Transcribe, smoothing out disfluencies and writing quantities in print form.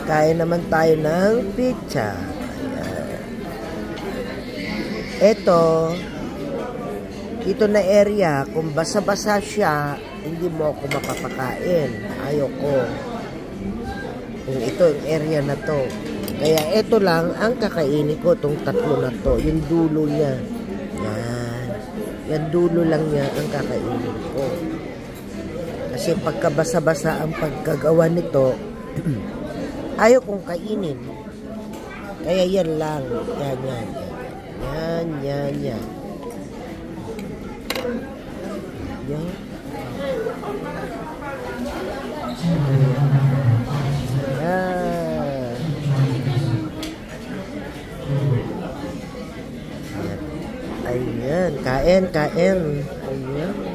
Kain naman tayo ng pizza. Ayan. Ito na area, kung basa-basa siya, hindi mo ako makapakain. Ayoko. Kung ito yung area na to. Kaya ito lang ang kakainin ko, itong tatlo na to. Yung dulo niya. Yan. Yan dulo lang niya ang kakainin ko. Kasi pagka basa-basa ang pagkagawa nito, ayaw kong kainin. Kaya yan lang. Yan, yan. Yan, yan, yan. Yan. Yan. Ayan. Kain, kain. Ayan.